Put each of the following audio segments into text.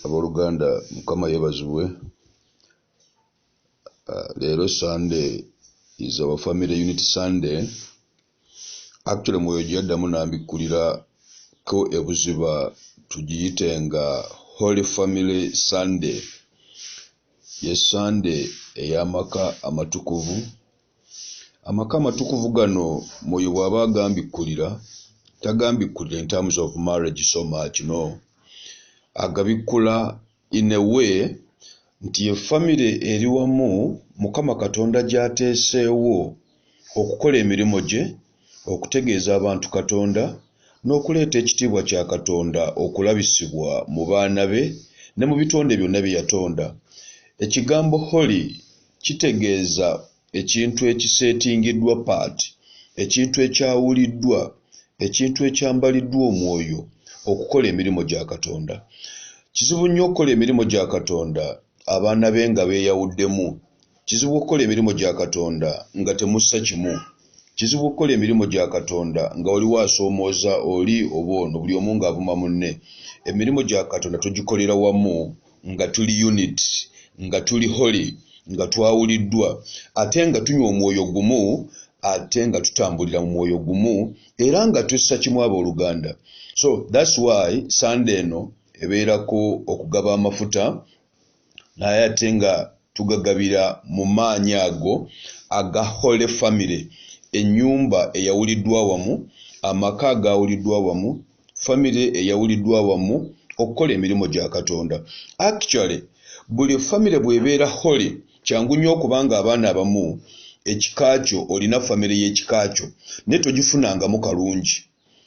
Abooluganda Mukama yebazibwe. Leero Sunday is our family unity Sunday. Actually mwoyo gyaddamu n'ambikkulira ko ebuziba tugiyite nga Holy Family Sunday. Yes, Sunday ey'amaka amatukuvu. Amaka amatukuvu gano mwoyo bw'aba agambikkulira tagambikkulira in terms of marriage so much, no. Agabikkula in a way nti ye family eri wamu Mukama Katonda gy'ateeseewo okukola emirimu gye, okutegeeza abantu Katonda n'okuleeta ekitiibwa kya Katonda okulabisibwa mu baana be ne mu bitonde byonna bye yatonda. Ekigambo holy kitegeeza ekintu ekiseetingiddwa part, ekintu ekyawuliddwa, ekintu ekyambaliddwa omwoyo okukola emirimu gya Katonda. Kizibu nnyo okukola emirimu gya Katonda abaana be nga beeyawuddemu. Kizibu okukola emirimu gya Katonda nga temussa kimu. Kizibu okukola emirimu gya Katonda nga waliwo asoomooza oli oba ono, buli omu ng'avuma munne. Emirimu gya Katonda tugikolera wamu nga tuli unit, nga tuli holy, nga twawuliddwa, ate nga tunywa omwoyo gumu, ate nga tutambulira mu mwoyo gumu, era nga tussa kimu abooluganda. So that's why Sunday eno ebeerako okugaba amafuta, naye ate nga tugagabira mu maanyi ago aga Holy Family, ennyumba eyawuliddwa wamu, amaka agawuliddwa wamu, family eyawuliddwa wamu okukola emirimu gya Katonda. Actually buli family bw'ebeera holy, kyangu nnyo okubanga abaana abamu ekikaakyo olina family y'ekikaakyo ne togifunangamu kalungi.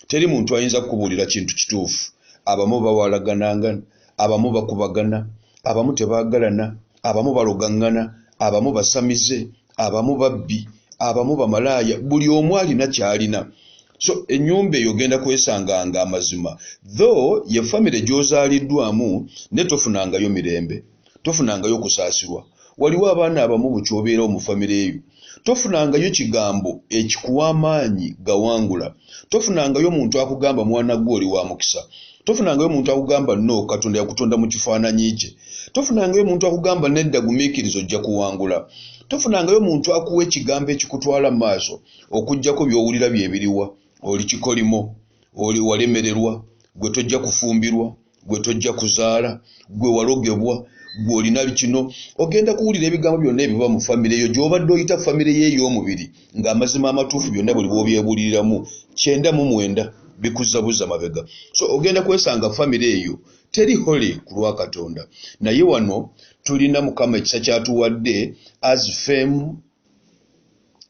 Teri muntu ayinza kukubuulira kintu kituufu. Abamu bawalagananga, abamu bakubagana, abamu tebaagalana, abamu balogaŋŋana, abamu basamize, abamu babbi, abamu bamalaaya, buli omu alina ky'alina. So ennyumba eyo ogenda kwesanganga amazima. Though ye family gy'ozaaliddwamu ne tofunangayo mirembe, tofunangayo kusaasirwa. Waliwo abaana abamu bukyobeerawo mu family eyo, tofunangayo kigambo ekikuwa amaanyi gawangula. Tofunangayo muntu akugamba mwana gwe oli wa mukisa. Tofunangayo muntu akugamba no Katonda yakutonda mu kifaananyi kye. Tofunangayo muntu akugamba nedda gumiikirizo ojja kuwangula. Tofunangayo muntu akuwa ekigambo ekikutwala mu maaso okuggyako by'owulira byebiriwa. Oli kikolimo, oli walemererwa, gwe tojja kufumbirwa, gwe tojja kuzaala, gwe walogebwa, gwe olina kino. Ogenda kuwulira ebigambo byonna ebiva mu famire eyo gy'obadde oyita famire ye ey'omubiri ng'amazima amatuufu byonna buli bw'obyebuliriramu 99 bikuzzabuza mabega. So ogenda kwesanga famire eyo teri holy ku lwa Katonda. Naye wano tulina Mukama ekisa kyatuwadde as Fame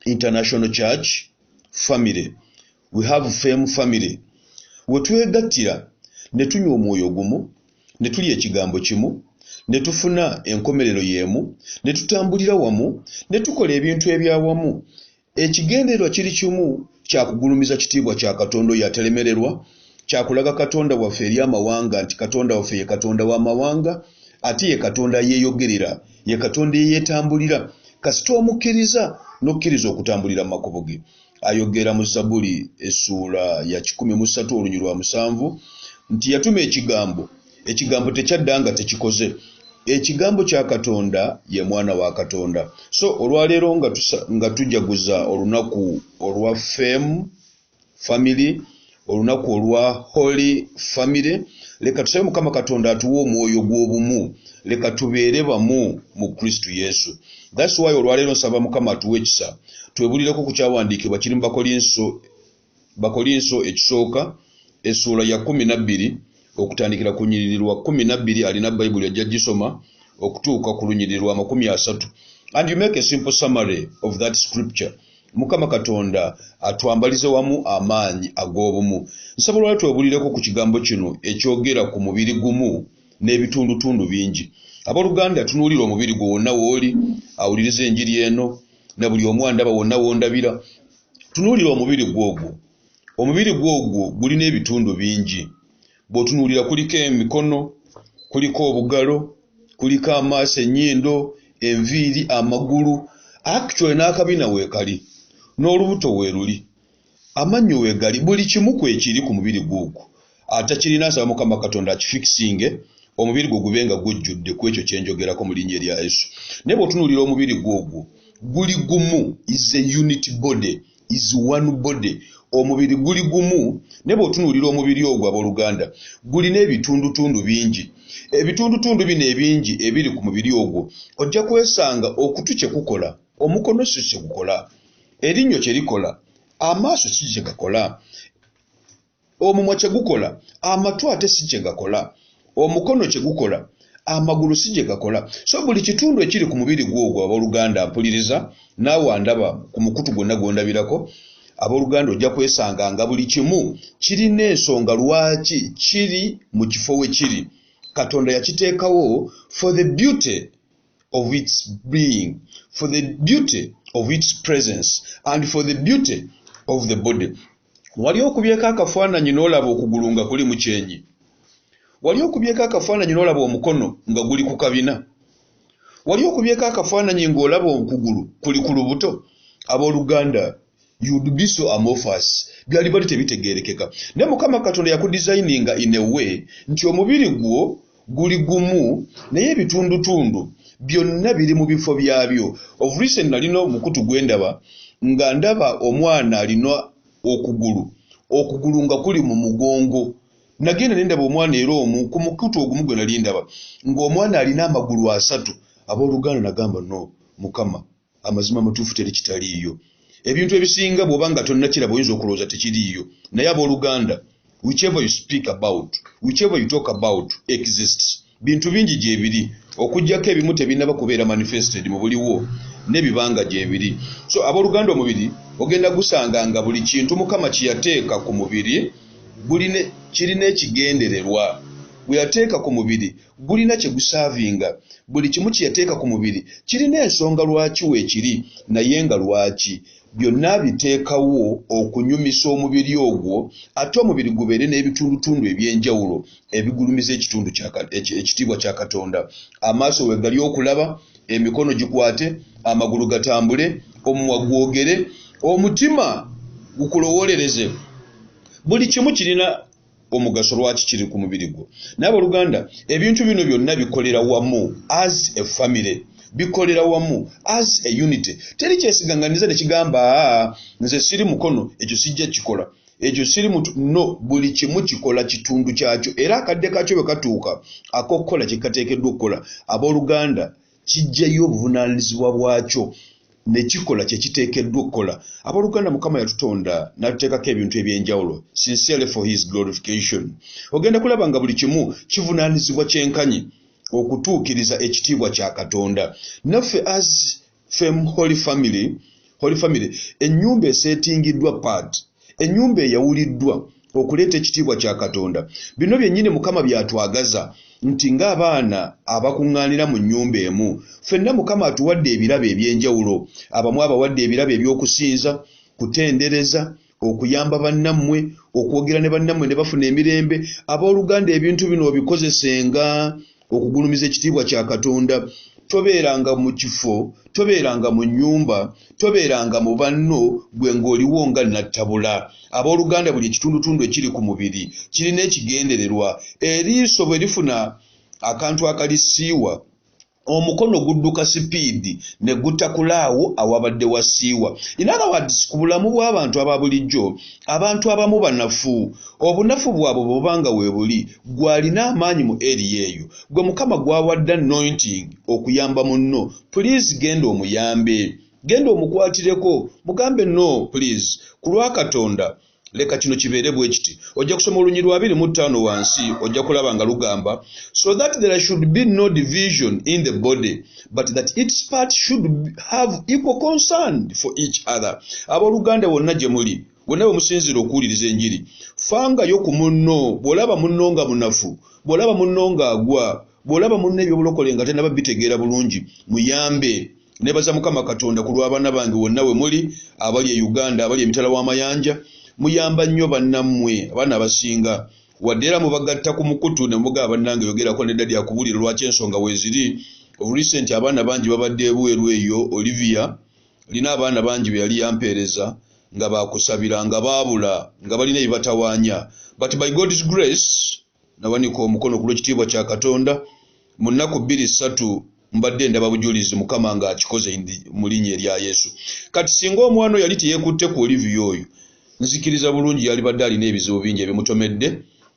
International Church family. We have Fame family. We twegattira ne tunywa omwoyo gumu, ne tulya ekigambo kimu, ne tufuna enkomerero y'emu, ne tutambulira wamu, ne tukola ebintu ebyawamu. Ekigendererwa kiri kimu, kya kugulumiza kitiibwa kya Katonda yatelemererwa, kya kulaga Katonda waffe eri amawanga nti Katonda waffe ye Katonda w'amawanga, ate ye Katonda yeeyogerera, ye Katonda yeetambulira. Kasita omukkiriza n'okkiriza okutambulira mu makubo ge. Ayogera mu Zabuli essuula ya 13 olunyiriri lwa 7 nti yatuma ekigambo, ekigambo tekyaddanga tekikoze. Ekigambo kya Katonda ye mwana wa Katonda. So olwaleero nga tujaguza olunaku olwa Fame family, olunaku olwa Holy Family, leka tusabe Mukama Katonda atuwe omwoyo gw'obumu, leka tubeere bamu mu Kristo Yesu. That's why olwaleero nsaba Mukama atuwe ekisa twebulireko ku kyawandiikibwa kiri mu Bakolinso ekisooka essuula ya 12 okutandikira ku nnyiriri lwa 12. Alina Bayibuli ajja gisoma okutuuka ku lunyiriri lwa 30. And you make a simple summary of that scripture. Mukama Katonda atwambalize wamu amaanyi ag'obumu. Nsaba olwaleero twebulireko ku kigambo kino ekyogera ku mubiri gumu n'ebitundutundu bingi. Abooluganda tunuulira omubiri gwo wonna w'oli, awuliriza enjiri eno, na buli omu andaba wonna w'ondabira. Tunuulira omubiri gw'ogwo. Omubiri gw'ogwo gulina ebitundu bingi. Bw'otunuulira kuliko emikono, kuliko obugalo, kuliko amaaso, ennyindo, enviiri, amagulu. Actually n'akabina weekali, n'olubuto weeruli, amannyo weegali, buli kimu kwekiri ku mubiri gw'ogwo. Ate kirina nsaba Mukama Katonda akifikisinge omubiri gwo gubenga gujjudde ku ekyo kyenjogerako mu linnya erya Yesu. Naye bw'otunuulira omubiri gwogwo guli gumu, is a unity body, is one body. Omubiri guli gumu. Naye bw'otunuulira omubiri ogwo abooluganda gulina ebitundutundu bingi. Ebitundutundu bino ebingi ebiri ku mubiri ogwo ojja kwesanga okutu kye kukola, omukono si kye gukola, erinnyo kye likola, amaaso si kye gakola, omumwa kye gukola, amatu ate si kye gakola, omukono kye gukola, amagulu si gye gakola. So buli kitundu ekiri ku mubiri gwogwo abooluganda mpuliriza naawe andaba ku mukutu gwonna gwondabirako abooluganda ojja kwesanga nga buli kimu kirina ensonga lwaki kiri mu kifo we kiri. Katonda yakiteekawo for the beauty of its being, for the beauty of its presence and for the beauty of the body. Wali okubyeko akafaananyi n'olaba okugulu nga kuli mu kyenyi. Wali okubyeko akafaananyi n'olaba omukono nga guli ku kabina. Wali okubyeko akafaananyi ng'olaba okugulu kuli ku lubuto. Abooluganda, you'd be so amorphous. Byali bali tebitegeerekeka. Naye Mukama Katonda yakudesigninga in a way nti omubiri gwo guli gumu naye ebitundutundu byonna biri mu bifo byabyo. Of recent nalina omukutu gwendaba nga ndaba omwana alina okugulu nga kuli mu mugongo. Nagenda nendaba omwana era omu ku mukutu ogumu gwe nali ndaba ng'omwana alina amagulu 3. Abooluganda nagamba no Mukama amazima matuufu teri kitaliiyo. Ebintu ebisinga bw'oba nga tonnakiraba oyinza okulowooza tekiriiyo. Naye abooluganda, whichever you speak about, whichever you talk about exists. Bintu bingi gye biri okujjako ebimu tebinaba kubeera manifested mu buliwo n'ebibanga gye biri. So abooluganda omubiri ogenda gusanga nga buli kintu Mukama kye yateeka ku mubiri kirina ekigendererwa. Bwe yateeka ku mubiri gulina kye gusaavinga. Buli kimu kye yateeka ku mubiri kirina ensonga lwaki weekiri naye nga lwaki. Byonna biteekawo okunyumisa omubiri ogwo ate omubiri gubeere n'ebitundutundu eby'enjawulo ebigulumiza ekitiibwa kya Katonda. Amaaso we gali okulaba, emikono gikwate, amagulu gatambule, omumwa gwogere, omutima gukulowolereze. Buli kimu kirina omugaso lwaki kiri ku mubiri gwo. Naye abooluganda ebintu bino byonna bikolera wamu as a family. Bikolera wamu as a unity. Teri kyesiganganiza ne kigamba nze siri mukono ekyo sijja kikola, ekyo siri mutu. No, buli kimu kikola kitundu kyakyo era akadde kakyo bwe katuuka ak'okukola kye kateekeddwa okukola. Abooluganda kijjayo obuvunaanyizibwa bwakyo ne kikola kye kiteekeddwa okukola. Abooluganda Mukama yatutonda n'atuteekako ebintu eby'enjawulo sincerely for his glorification. Ogenda kulaba nga buli kimu kivunaanyizibwa kyenkanyi okutuukiriza ekitiibwa kya Katonda. Naffe as Holy Family, ennyumba eseetingiddwa part, ennyumba eyawuliddwa okuleeta ekitiibwa kya Katonda. Bino byennyini Mukama byatwagaza nti ng'abaana abakuŋŋaanira mu nnyumba emu, ffenna Mukama atuwadde ebirabo eby'enjawulo. Abamu abawadde ebirabo eby'okusinza, kutendereza, okuyamba bannammwe, okwogera ne bannammwe ne bafuna emirembe. Abooluganda ebintu bino obikozesenga okugulumiza ekitiibwa kya Katonda. Tobeeranga mu kifo, tobeeranga mu nnyumba, tobeeranga mu banno gwe ng'oliwo nga nattabula. Abooluganda buli ekitundutundu ekiri ku mubiri kirina ekigendererwa. Eriiso bwe lifuna akantu akalisiiwa, omukono gudduka sipiidi ne gutakulaawo awabadde wasiiwa. In other words, ku bulamu bw'abantu aba bulijjo, abantu abamu banafu. Obunafu bwabwe bw'obanga weebuli gw'alina amaanyi mu eri eyo, gwe Mukama gwawadde anointing okuyamba munno, please genda omuyambe, genda omukwatireko, mugambe no please ku lwa Katonda leka kino kibeere bwe kiti. Ojja kusoma Olunyi lwa 25 wansi ojja kulaba nga lugamba so that there should be no division in the body but that its parts should have equal concern for each other. Abooluganda bonna gye muli, bonna bwe musinzira okuwuliriza enjiri, fangayo ku munno. Bw'olaba munno nga munafu, bw'olaba munno nga agwa, bw'olaba munno ebyobulokole nga tennaba bitegeera bulungi, muyambe. Nebaza Mukama Katonda ku lw'abaana bange wonna we muli, abali e Uganda, abali emitala w'amayanja, muyamba nnyo bannammwe abaana abasinga. Wadde era mubagatta ku mukutu ne mugaba bannange yogerako ne ddadi akubulira lwaki ensonga weeziri. Recent abaana bangi babadde ebweru eyo. Olivia lina abaana bangi be yali yampeereza nga bakusabira nga baabula nga balina ebibatawaanya. But by God's grace nawanika omukono ku lw'ekitiibwa kya Katonda mu nnaku 2-3 mbadde ndaba bujulizi Mukama nga akikoze mu linnya erya Yesu. Kati singa omwana yali teyeekutte ku Olivia oyo nzikiriza bulungi yali badde alina ebizibu bingi ebimutomedde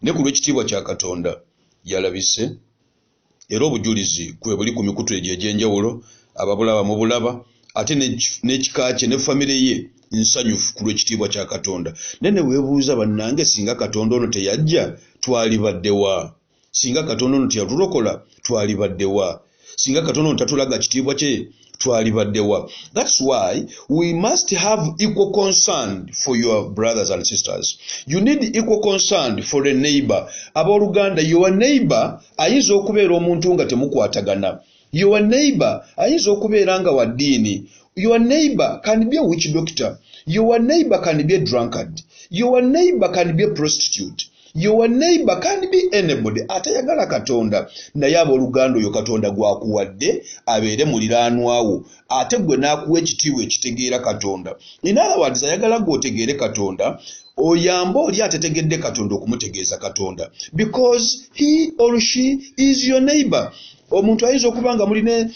ne ku lw'ekitiibwa kya Katonda yalabise era obujulizi kwe buli ku mikutu egyo egy'enjawulo ababulaba mu bulaba ate n'ekika kye ne famire ye nsanyufu ku lw'ekitiibwa kya Katonda. Nene weebuuza bannange singa Katonda ono teyajja twalibaddewa? Singa Katonda ono teyatulokola twalibaddewa? Singa Katonda ono tatulaga kitiibwa kye twalibaddewa? That's why we must have equal concern for your brothers and sisters. You need equal concern for a neighbor. Abooluganda, your neighbor ayinza okubeera omuntu nga temukwatagana. Your neighbor ayinza okubeera nga wa ddiini. Your neighbor can be a witch doctor. Your neighbor can be a drunkard. Your neighbor can be a prostitute. Your neighbor can be anybody. Atayagala Katonda naye abooluganda oyo Katonda gwakuwadde abeere muliraanwawo ate gwe n'akuwa ekitiibwa ekitegeera Katonda. In other words, ayagala gw'otegeere Katonda oyamba oli atetegedde Katonda okumutegeeza Katonda, because he or she is your neighbor. Omuntu ayinza okuba nga muline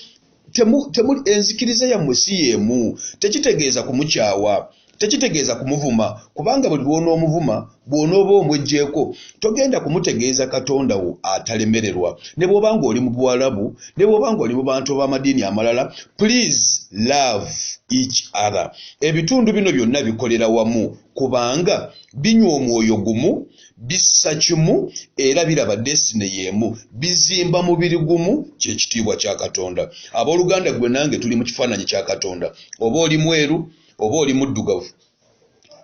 temuli enzikiriza yammwe si yeemu, tekitegeeza kumukyawa, tekitegeeza kumuvuma, kubanga buli lw'onoomuvuma bw'onooba omweggyeko togenda kumutegeeza Katonda wo atalemererwa. Ne bw'oba ng'oli mu Bwarabu, ne bw'oba ng'oli mu bantu b'amadiini amalala, please love each other. Ebitundu bino byonna bikolera wamu kubanga binywa omwoyo gumu, bissa kimu era biraba destiny y'emu, bizimba mubiri gumu, ky'ekitiibwa kya Katonda. Abooluganda gwe nange tuli mu kifaananyi kya Katonda. Oba oli mweru, oba oli muddugavu,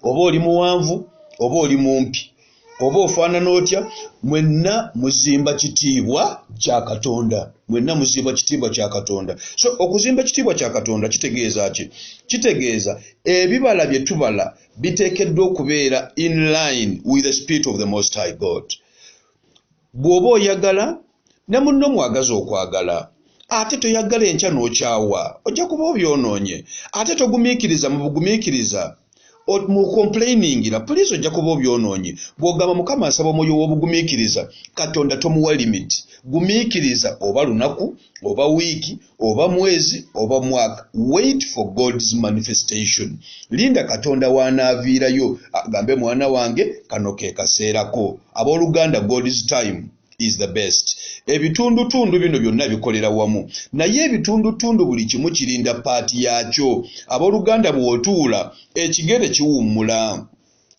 oba oli muwanvu, oba oli mumpi, oba ofaanana otya, mwenna muzimba kitiibwa kya Katonda. Mwenna muzimba kitiibwa kya Katonda. So okuzimba kitiibwa kya Katonda kitegeeza ki? Kitegeeza ebibala bye tubala biteekeddwa okubeera in line with the spirit of the Most High God. Bw'oba oyagala ne munno mwagaza okwagala, ate toyagala enkya n'okyawa, ojja kuba obyonoonye. Ate togumiikiriza mu bugumiikiriza mu complainingira, please ojja kuba obyonoonye. Bw'ogamba Mukama asaba omwoyo w'obugumiikiriza, Katonda tomuwa limit. Gumiikiriza oba lunaku, oba wiiki, oba mwezi, oba mwaka. Wait for God's manifestation. Linda Katonda w'anaaviirayo agambe mwana wange kano ke kaseerako. Abooluganda, God's time is the best. Ebitundutundu bino byonna bikolera wamu, naye ebitundutundu buli kimu kirinda paati yaakyo. Abooluganda, bw'otuula ekigere kiwummula,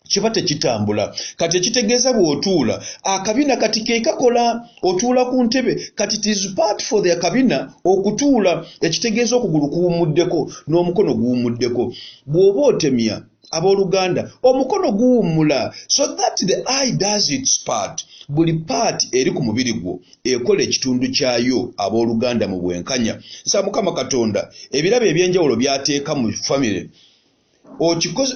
kiba tekitambula. Kati ekitegeeza bw'otuula akabina kati ke kakola. Otuula ku ntebe kati it is part for the kabina okutuula, ekitegeeza okugulu kuwummuddeko n'omukono guwummuddeko. Bw'oba otemya abooluganda omukono guwummula, so that the eye does its part. Buli part eri ku mubiri gwo ekola ekitundu kyayo abooluganda mu bwenkanya. Nsa Mukama Katonda ebirabo ebyenjawulo byateeka mu famire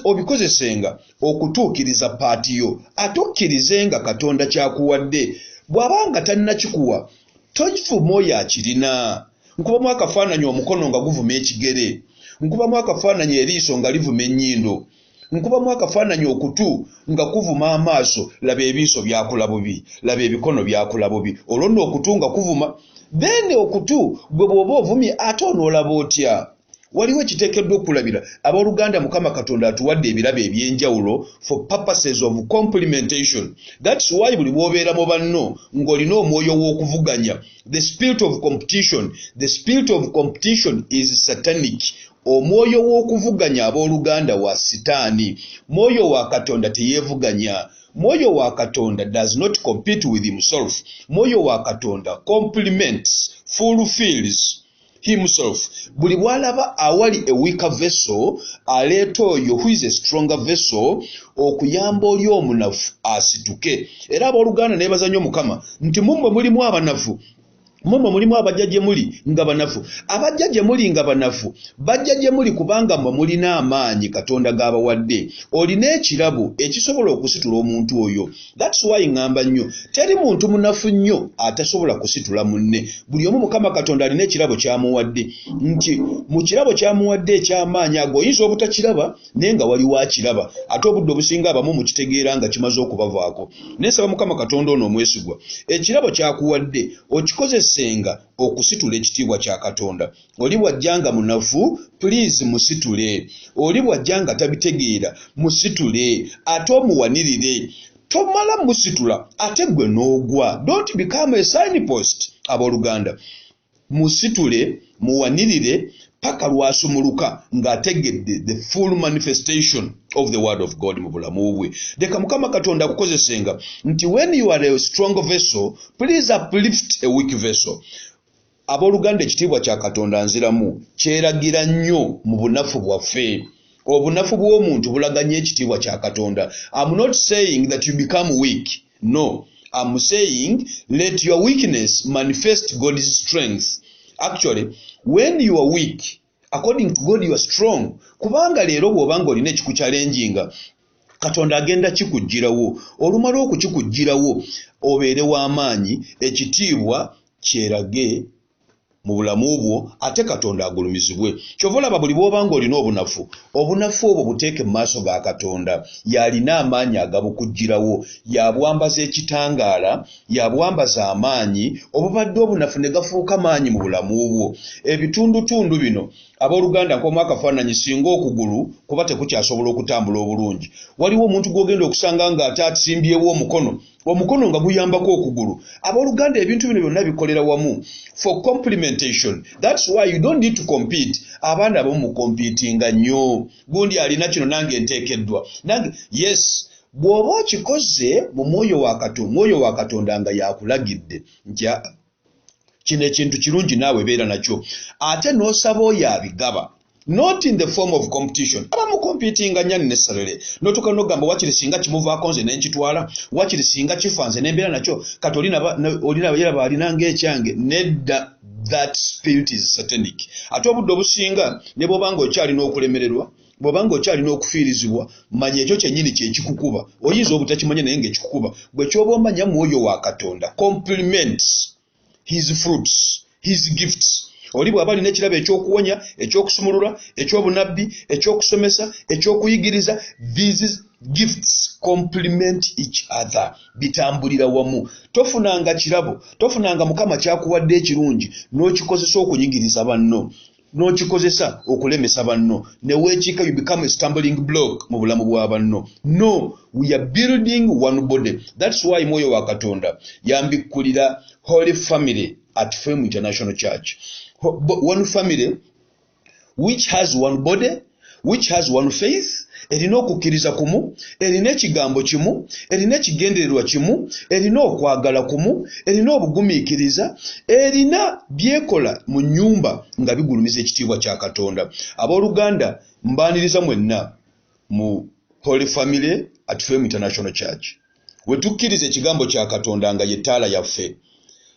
obikozesenga okutuukiriza paati yo, ate okkirizenga Katonda kyakuwadde. Bw'abanga talina kikuwa tofuma oyo akirina. Nkubamu akafaananyi omukono nga guvuma ekigere, nkubamu akafaananyi eriiso nga livuma ennyindo, nkubamu akafaananyi okutu nga kuvuma amaaso. Laba ebiiso byakula bubi, laba ebikono byakula bubi, olwo nno okutu nga kuvuma. Then okutu gwe bw'oba ovumye ate onoolaba otya? Waliwo ekiteekeddwa okulabira. Abooluganda, Mukama Katonda atuwadde ebirabo ebyenjawulo for purposes of complementation. That's why buli bw'obeera mu banno ng'olina omwoyo w'okuvuganya, the spirit of competition. The spirit of competition is satanic. Omwoyo w'okuvuganya abooluganda wa sitaani. Mwoyo wa Katonda teyeevuganya. Mwoyo wa Katonda does not compete with himself. Mwoyo wa Katonda complements, fulfills himself. Buli bw'alaba awali a weaker vessel aleeta oyo who is a stronger vessel okuyamba oli omunafu asituke. Era abooluganda neebaza nnyo Mukama nti mummwe mulimu abanafu Momo mulimu abajjaje muli nga banafu. Abajjaje muli nga banafu. Bajjaje muli kubanga mulina amaanyi Katonda g'abawadde. Olina ekirabo ekisobola okusitula omuntu oyo. That's why ngamba nnyo. Teri muntu munafu nnyo atasobola kusitula munne. Buli omu Mukama Katonda alina ekirabo kyamuwadde. Nti mu kirabo kyamuwadde eky'amaanyi ago oyinza obutakiraba naye nga waliwo akiraba. Ate obudde obusinga abamu mukitegeera nga kimaze okubavaako. Nesaba Mukama Katonda ono omwesigwa. Ekirabo kyakuwadde okikoze senga okusitula ekitiibwa kya Katonda. Oli bw'ajjanga munafu, please musitule. Oli bw'ajjanga tabitegeera, musitule. Ate omuwanirire. Tomala musitula, ate gwe n'ogwa. Don't become a signpost. Abooluganda. Musitule, muwanirire, paka lwasumuluka ng'ategedde the full manifestation of the word of God mu bulamu bwe. Leka Mukama Katonda akukozesenga nti when you are a strong vessel, please uplift a weak vessel. Abooluganda ekitiibwa kya Katonda nziramu kyeragira nnyo mu bunafu bwaffe. Obunafu bw'omuntu bulaganya ekitiibwa kya Katonda. I'm not saying that you become weak. No. I'm saying let your weakness manifest God's strength. Actually, when you are weak, according to God you are strong. Kubanga leero bw'obanga olina ekikuchalenjinga, Katonda agenda kikujjirawo. Olumala okukikujjirawo, obeere w'amaanyi, ekitiibwa kyerage mu bulamu bwo, ate Katonda agulumizibwe. Kyova olaba buli bw'obanga olina obunafu, obunafu obwo buteeke mu maaso ga Katonda. Yalina amaanyi agabukujjirawo, yabwambaza ekitangaala, yabwambaza amaanyi, obubadde obunafu ne gafuuka maanyi mu bulamu bwo. Ebitundutundu bino abooluganda nk'omu akafaananyi singa okugulu kuba tekukyasobola okutambula obulungi. Waliwo omuntu gw'ogenda okusanga ng'ate atimbyewo omukono nga guyambako okugulu. Abooluganda ebintu bino byonna bikolera wamu for complementation. That's why you don't need to compete. Abaana abamu mukompitinga nnyo. Gundi alina kino nange nteekeddwa. Nange yes, bw'oba okikoze mu mwoyo wa Katonda nga yakulagidde nti kino ekintu kirungi naawe beera nakyo. Ate n'osaba oyo abigaba. Not in the form of competition. Abamu competinga nnyo necessarily. Notuka n'ogamba wakiri singa kimuvaako nze ne nkitwala, wakiri singa kifa nze ne mbeera nakyo, kati olina abayera balinanga ekyange. Nedda, that spirit is satanic. Ate obudde obusinga ne bw'obanga okyalina okulemererwa, bw'obanga okyalina okufiirizibwa, manya ekyo kyennyini kye kikukuba. Oyinza obutakimanya naye ng'ekikukuba. Bwe ky'oba omanya mwoyo wa Katonda, compliments his fruits, his gifts. Oli bw'aba alina ekirabo ekyokuwonya, ekyokusumulula, eky'obunabbi, ekyokusomesa, ekyokuyigiriza, these gifts complement each other. Bitambulira wamu. Tofunanga kirabo, tofunanga Mukama kyakuwadde ekirungi n'okikozesa okunyigiriza banno, n'okikozesa okulemesa banno, ne weekika you become a stumbling block mu bulamu bwa banno. No, we are building one body. That's why mwoyo wa Katonda yambikkulira Holy Family at Fame International Church. One family which has one body, which has one faith, erina okukkiriza kumu, erina ekigambo kimu, erina ekigendererwa kimu, erina okwagala kumu, erina obugumiikiriza, erina byekola mu nnyumba nga bigulumiza ekitiibwa kya Katonda. Abooluganda mbaaniriza mwenna mu Holy Family at Fame International Church. We tukkiriza ekigambo kya Katonda nga ye ttaala yaffe.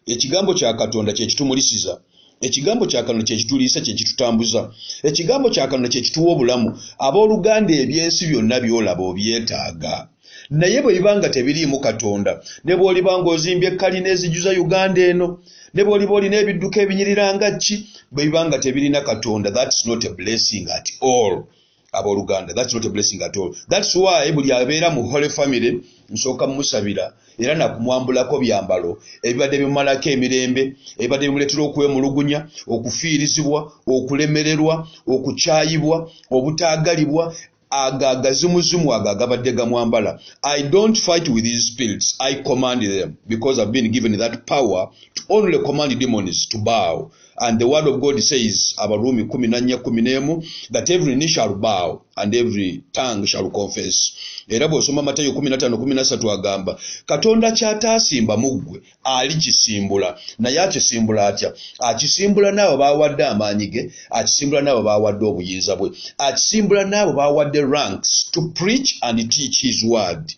Ekigambo kya Katonda kye kitumulisiza. Ekigambo kya Katonda kye kituliisa, kye kitutambuza. Ekigambo kya Katonda kye kituwa obulamu. Abooluganda ebyensi byonna byolaba obyetaaga. Naye bwe bibanga tebiriimu Katonda, ne bw'olibanga ozimbye ekkalina ezijuza Uganda eno, ne bw'oliba olina ebidduka ebinyirira nga ki, bwe bibanga tebirina Katonda, that's not a blessing at all. Abooluganda, that's not a blessing at all. That's why buli abeera mu Holy Family nsooka musabira era nakumwambulako byambalo ebibadde bimumalako emirembe, ebibadde bimuleetera okwemulugunya, okufiirizibwa, okulemererwa, okukyayibwa, obutaagalibwa, agazimuzimu agabadde gamwambala. I don't fight with these spirits. I command them because I've been given that power to only command demons to bow. And the word of God says, Abarumi 14:11, that every knee shall bow and every tongue shall confess. Era bw'osoma Matayo 15:13 agamba, Katonda ky'ataasimba muggwe alikisimbula. Naye akisimbula atya? Akisimbula n'abo baawadde amaanyi ge, akisimbula n'abo baawadde obuyinza bwe, akisimbula n'abo baawadde ranks to preach and teach his word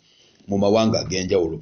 mu mawanga ag'enjawulo.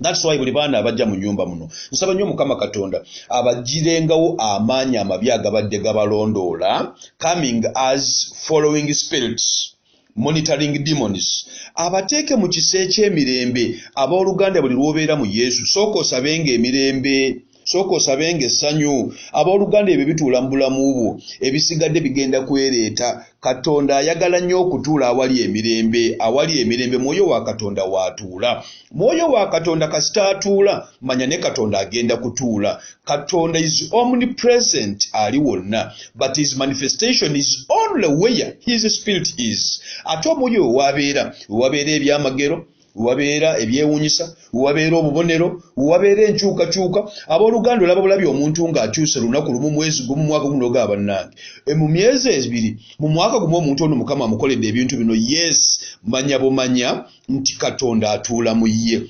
That's why buli baana abajja mu nyumba muno nsaba nnyo Mukama Katonda abagirengawo amaanyi amabi agabadde gabalondoola, coming as following spirits, monitoring demons, abateeke mu kisa eky'emirembe. Abooluganda buli lw'obeera mu Yesu sooka osabenga emirembe, sooka osabenga essanyu. Abooluganda ebyo bituula mu bulamu bwo, ebisigadde bigenda kwereeta. Katonda ayagala nnyo okutuula awali emirembe. Awali emirembe Mwoyo wa Katonda waatuula. Mwoyo wa Katonda kasita atuula, manya ne Katonda agenda kutuula. Katonda is omnipresent, ali wonna, but his manifestation is only where his spirit is. Ate omwoyo wabeera ebyamagero, wabeera ebyewuunyisa, wabeera obubonero, wabeera enkyukakyuka. Abooluganda olaba bulabye omuntu ng'akyuse lunaku lumu, mwezi gumu, mwaka gumu n'ogamba bannange. Mu myezi ebiri, mu mwaka gumu omuntu ono Mukama amukoledde ebintu bino. Yes, manya bumanya nti Katonda atuula mu ye.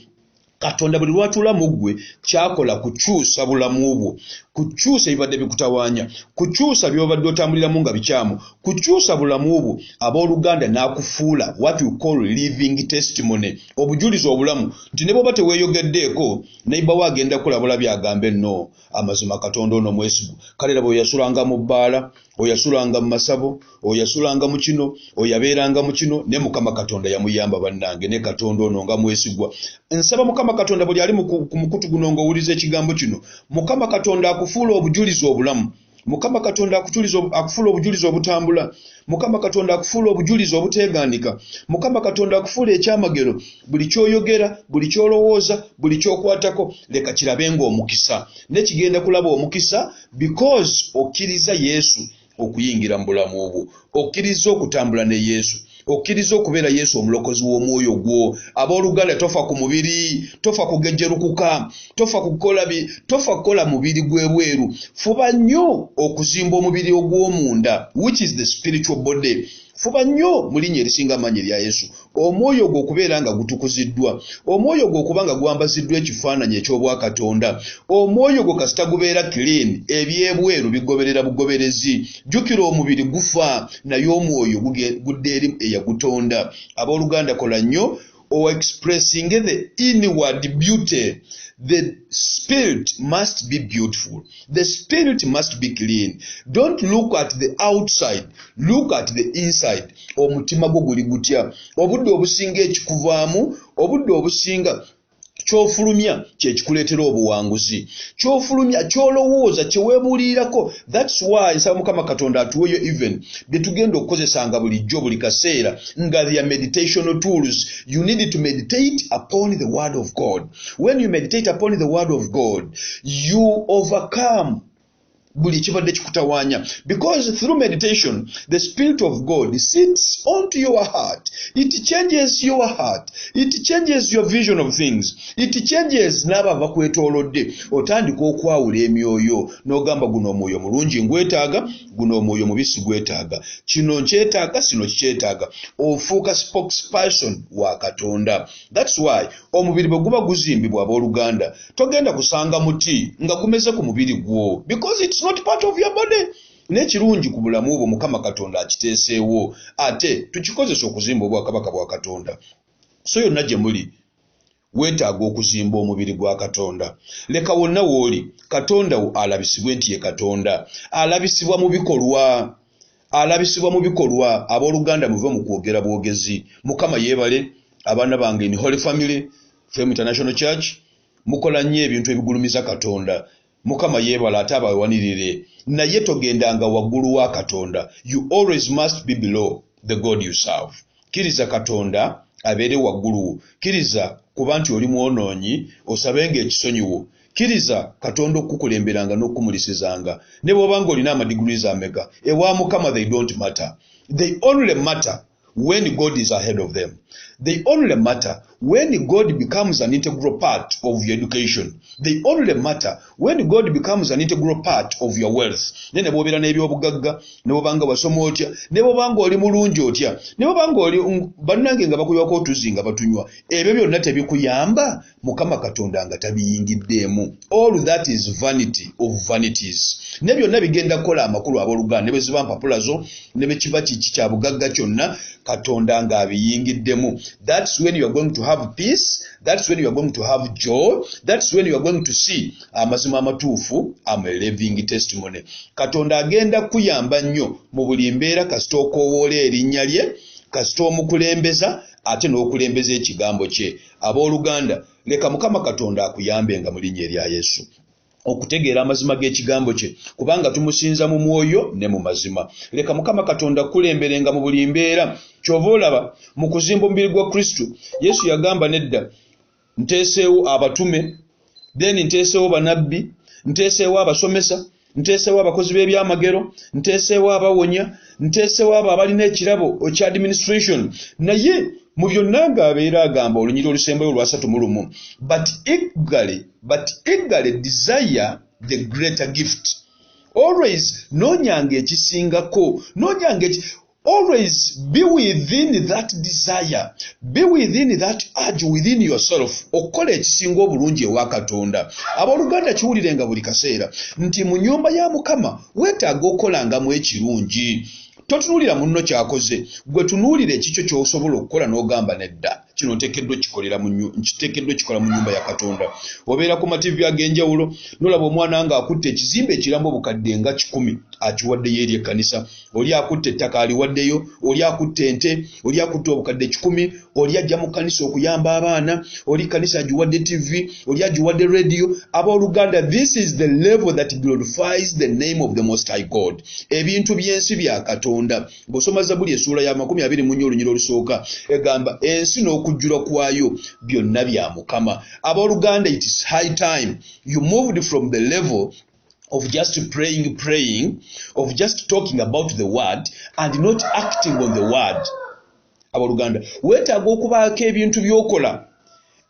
Katonda buli lwatuula mu ggwe kyakola kukyusa bulamu bwo, kukyusa ebibadde bikutawaanya, kukyusa by'obadde otambuliramu nga bikyamu, kukyusa bulamu bwo. Abooluganda n'akufuula what you call living testimony, obujulizi obulamu, nti ne bw'oba teweeyogeddeeko neiba we agenda kulabula byagambe nno amazima Katonda ono mwesigu. Kale laba oyasulanga mu bbaala, oyasulanga mu masabo, oyasulanga mu kino, oyabeeranga mu kino, ne Mukama Katonda yamuyamba bannange, ne Katonda ono nga mwesigwa. Nsaba Mukama Katonda buli ali ku mukutu guno ng'owuliza ekigambo kino, Mukama Katonda akufuula obujulizi obulamu, Mukama Katonda akufuula obujulizi obutambula, Mukama Katonda akufuula obujulizi obuteegaanika, Mukama Katonda akufuula ekyamagero. Buli ky'oyogera, buli ky'olowooza, buli ky'okwatako leka kirabenga omukisa, ne kigenda kulaba omukisa because okkiriza Yesu okuyingira mu bulamu bwo, okkiriza okutambula ne Yesu, okkiriza okubeera Yesu omulokozi w'omwoyo gwo. Abooluganda tofa ku mubiri, tofa kugejjerukuka, tofa kukola mubiri gw'ebweru. Fuba nnyo okuzimba omubiri ogw'omunda, which is the spiritual body. Fuba nnyo mu linnya erisinga amaanyi erya Yesu. Omwoyo gwo okubeera nga gutukuziddwa, omwoyo gwo okuba nga gwambaziddwa ekifaananyi eky'obwakatonda, omwoyo gwo kasita gubeera clean, ebyebweru bigoberera bugoberezi. Jjukira omubiri gufa, naye omwoyo gudde eri eyagutonda. Abooluganda kola nnyo expressing the inward beauty. The spirit must be beautiful. The spirit must be clean. Don't look at the outside. Look at the inside. Omutima gwo guli gutya? Obudde obusinga ekikuvaamu, obudde obusinga ky'ofulumya kye kikuleetera obuwanguzi, ky'ofulumya, ky'olowooza, kye weebuulirako. That's why nsaba Mukama Katonda atuweeyo even bye tugenda okukozesanga bulijjo buli kaseera nga their meditational tools. You need to meditate upon the word of God. When you meditate upon the word of God, you overcome buli kibadde kikutawaanya, because through meditation the Spirit of God sits onto your heart. It changes your heart, it changes your vision of things, it changes n'abo abakwetoolodde. Otandika okwawula emyoyo n'ogamba guno omwoyo mulungi ngwetaaga, guno omwoyo mubisi gwetaaga, kino nkyetaaga, sino kikyetaaga. Ofuuka spokesperson wa Katonda. That's why omubiri bwe guba guzimbibwa abooluganda togenda kusanga muti nga gumeze ku mubiri gwo, because it's not part of your body. N'ekirungi ku bulamu obwo Mukama Katonda akiteeseewo, ate tukikozesa okuzimba obwakabaka bwa Katonda. So yonna gye muli weetaaga okuzimba omubiri gwa Katonda. Leka wonna w'oli Katonda wo alabisibwe nti ye Katonda, alabisibwa mu bikolwa, alabisibwa mu bikolwa. Abooluganda muve mu kwogera bwogezi. Mukama yeebale. Abaana bange in Holy Family Fame International Church mukola nnyo ebintu ebigulumiza Katonda. Mukama yeebala ate abawanirire, naye togendanga waggulu wa Katonda. You always must be below the God you serve. Kiriza Katonda abeere waggulu, kiriza kuba nti oli mwonoonyi osabenga ekisonyiwo, kiriza Katonda okukulemberanga n'okumulisizanga. Ne bw'obanga olina amadegrees ameka, ewa Mukama they don't matter. They only matter when God is ahead of them. They only matter when God becomes an integral part of your education. They only matter when God becomes an integral part of your wealth. Nene bw'obeera n'ebyobugagga, ne bw'obanga wasoma otya, ne bw'obanga oli mulungi otya, ne bw'obanga oli bannange nga bakuywako otuzi nga batunywa, ebyo byonna tebikuyamba Mukama Katonda nga tabiyingiddeemu. All that is vanity of vanities. Ne byonna bigenda kukola amakulu abooluganda, ne bwe ziba mpapula zo, ne bwe kiba kiki kya bugagga kyonna Katonda nga abiyingiddemu. That's when you are going to have peace. That's when you are going to have joy. That's when you are going to see amazima amatuufu, a living testimony. Katonda agenda kuyamba nnyo mu buli mbeera kasita okoowoola erinnya lye, kasita omukulembeza ate n'okulembeza ekigambo kye. Abooluganda, leka Mukama Katonda akuyambenga mu linnya erya Yesu okutegeera amazima g'ekigambo kye, kubanga tumusinza mu mwoyo ne mu mazima. Leka Mukama Katonda kulemberenga mu buli mbeera. Kyova olaba mu kuzimba omubiri gwa Kristo, Yesu yagamba nedda, nteeseewo abatume, then nteeseewo banabbi, nteeseewo abasomesa, nteeseewo abakozi b'ebyamagero, nteeseewo abawonya, nteeseewo abo abalina ekirabo ekya administration. Naye mu byonna ng'abeera agamba olunyiriri olusembayo olwa 3 but eagerly desire the greater gift. Always nonyanga ekisingako, always be within that desire, be within that urge within yourself, okukola ekisinga obulungi ewa Katonda. Abooluganda kiwulirenga buli kaseera nti mu nnyumba ya Mukama weetaaga okukolangamu ekirungi. Totunuulira munno kyakoze, gwe tunuulira ekikyo ky'osobola okukola n'ogamba nedda kino nteekeddwa kikola mu nnyumba ya Katonda. Obeera ku mativi ag'enjawulo n'olaba omwana ng'akutte ekizimbe ekiramu obukadde nga 10 akiwaddeyo eri ekkanisa, oli akutte ettaka aliwaddeyo, oli akutte ente, oli akutte obukadde 10, oli ajja mu kkanisa okuyamba abaana, oli kkanisa agiwadde TV, oli agiwadde radio. Abooluganda, this is the level that glorifies the name of the Most High God. Ebintu by'ensi bya Katonda. Bw'osoma Zabbuli essuula ya 24 olunyiriri olusooka egamba ensi n'okujjula kwayo byonna bya Mukama. Abooluganda, it is high time you moved from the level of just praying, of just talking about the word and not acting on the word. Abooluganda, weetaaga okubaako ebintu by'okola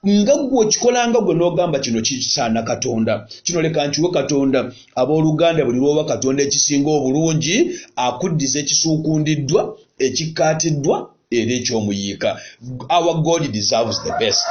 nga gwe okikolanga gwe n'ogamba kino kisaana Katonda, kino leka nkiwe Katonda. Abooluganda, buli lw'oba Katonda ekisinga obulungi akuddiza ekisuukundiddwa, ekikkaatiddwa era ekyomuyiika. Our God deserves the best.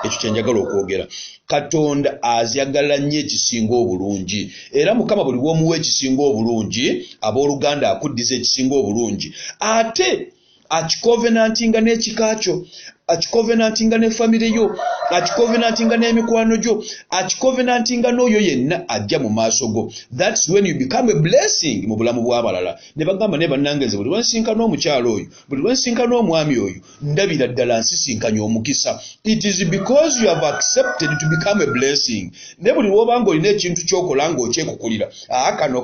Ekyo kyenjagala okwogera. Katonda azyagala nnyo ekisinga obulungi, era Mukama buli lw'omuwa ekisinga obulungi, abooluganda akuddiza ekisinga obulungi, ate akikovenantinga n'ekika kyo, akikovenantinga ne family yo, akikovenantinga n'emikwano gyo, akikovenantinga n'oyo yenna ajja mu maaso go. That's when you become a blessing mu bulamu bw'abalala. Ne bagamba ne bannange nze buli lwensinkana omukyalo oyo, buli lwensinkana omwami oyo, ndabira ddala nsisinkanye omukisa. It is because you have accepted to become a blessing. Ne buli lw'obanga olina ekintu ky'okola ng'okyekukulira, kano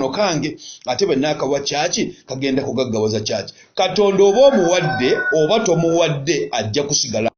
kange, ate bwe naakawa kyaki kagenda kugaggawaza kyaki. Katonda oba omuwadde oba tomuwadde ajja kusigala